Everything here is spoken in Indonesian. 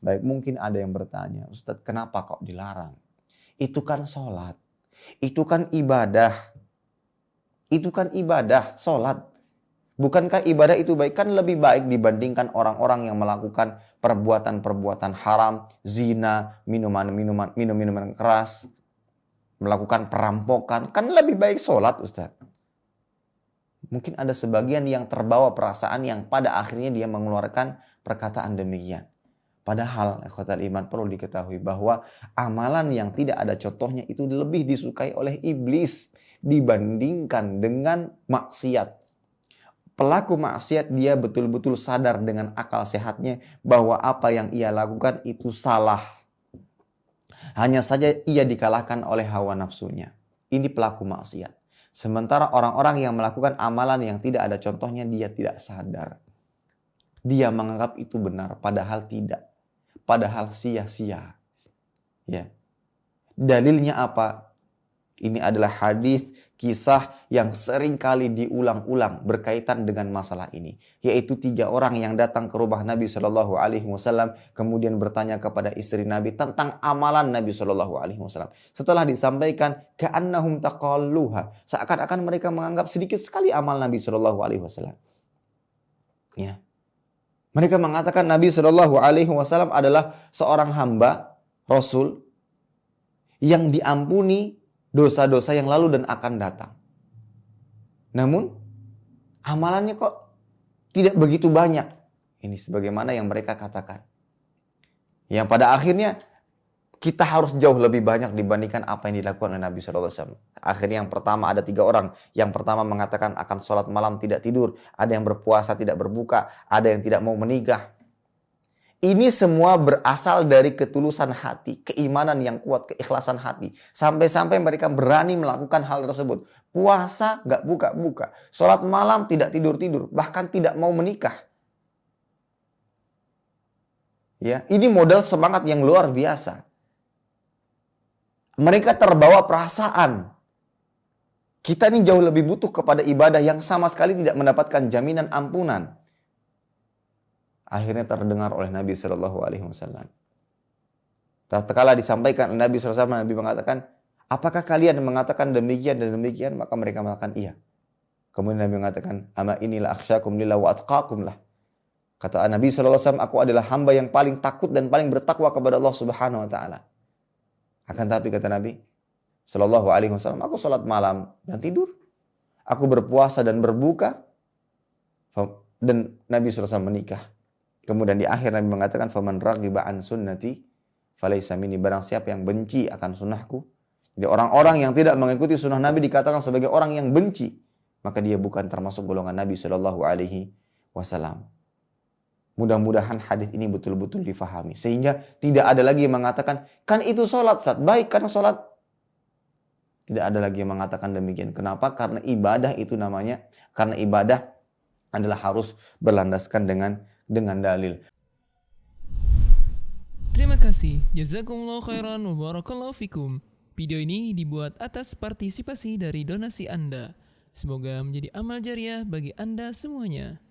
Baik, mungkin ada yang bertanya, Ustadz kenapa kok dilarang? Itu kan sholat, itu kan ibadah, sholat. Bukankah ibadah itu baik? Kan lebih baik dibandingkan orang-orang yang melakukan perbuatan-perbuatan haram, zina, minum-minuman keras, melakukan perampokan. Kan lebih baik sholat, Ustaz. Mungkin ada sebagian yang terbawa perasaan yang pada akhirnya dia mengeluarkan perkataan demikian. Padahal, ikhwatal iman, perlu diketahui bahwa amalan yang tidak ada contohnya itu lebih disukai oleh iblis dibandingkan dengan maksiat. Pelaku maksiat dia betul-betul sadar dengan akal sehatnya bahwa apa yang ia lakukan itu salah. Hanya saja ia dikalahkan oleh hawa nafsunya. Ini pelaku maksiat. Sementara orang-orang yang melakukan amalan yang tidak ada contohnya dia tidak sadar. Dia menganggap itu benar padahal tidak. Padahal sia-sia. Ya. Dalilnya apa? Ini adalah hadis kisah yang sering kali diulang-ulang berkaitan dengan masalah ini. Yaitu 3 orang yang datang ke rumah Nabi SAW kemudian bertanya kepada istri Nabi tentang amalan Nabi SAW. Setelah disampaikan, ka'annahum taqalluha. Seakan-akan mereka menganggap sedikit sekali amal Nabi SAW. Ya. Mereka mengatakan Nabi SAW adalah seorang hamba, Rasul, yang diampuni dosa-dosa yang lalu dan akan datang. Namun, amalannya kok tidak begitu banyak. Ini sebagaimana yang mereka katakan. Yang pada akhirnya, kita harus jauh lebih banyak dibandingkan apa yang dilakukan oleh Nabi SAW. Akhirnya yang pertama ada 3 orang. Yang pertama mengatakan akan sholat malam tidak tidur. Ada yang berpuasa tidak berbuka. Ada yang tidak mau menikah. Ini semua berasal dari ketulusan hati, keimanan yang kuat, keikhlasan hati. Sampai-sampai mereka berani melakukan hal tersebut. Puasa gak buka-buka. Sholat malam tidak tidur-tidur. Bahkan tidak mau menikah. Ya, ini modal semangat yang luar biasa. Mereka terbawa perasaan. Kita ini jauh lebih butuh kepada ibadah yang sama sekali tidak mendapatkan jaminan ampunan. Akhirnya terdengar oleh Nabi SAW. Tatkala disampaikan oleh Nabi SAW, Nabi mengatakan, apakah kalian mengatakan demikian dan demikian? Maka mereka mengatakan iya. Kemudian Nabi mengatakan, ama inilah akhsyakum lillah wa atqakum lah. Kata Nabi SAW, aku adalah hamba yang paling takut dan paling bertakwa kepada Allah Subhanahu Wa Taala. Akan tapi kata Nabi SAW, aku sholat malam dan tidur. Aku berpuasa dan berbuka. Dan Nabi SAW menikah. Kemudian di akhir Nabi mengatakan, faman raghiba an sunnati falaysa minni, barang siapa yang benci akan sunnahku. Jadi orang-orang yang tidak mengikuti sunnah Nabi dikatakan sebagai orang yang benci, maka dia bukan termasuk golongan Nabi SAW. Mudah-mudahan hadis ini betul-betul difahami sehingga tidak ada lagi yang mengatakan kan itu sholat Ustaz, baik karena sholat. Tidak ada lagi yang mengatakan demikian. Kenapa? Karena ibadah itu namanya, karena ibadah adalah harus berlandaskan dengan dalil. Terima kasih. Jazakumullah khairan wa barakallahu fikum. Video ini dibuat atas partisipasi dari donasi Anda. Semoga menjadi amal jariah bagi Anda semuanya.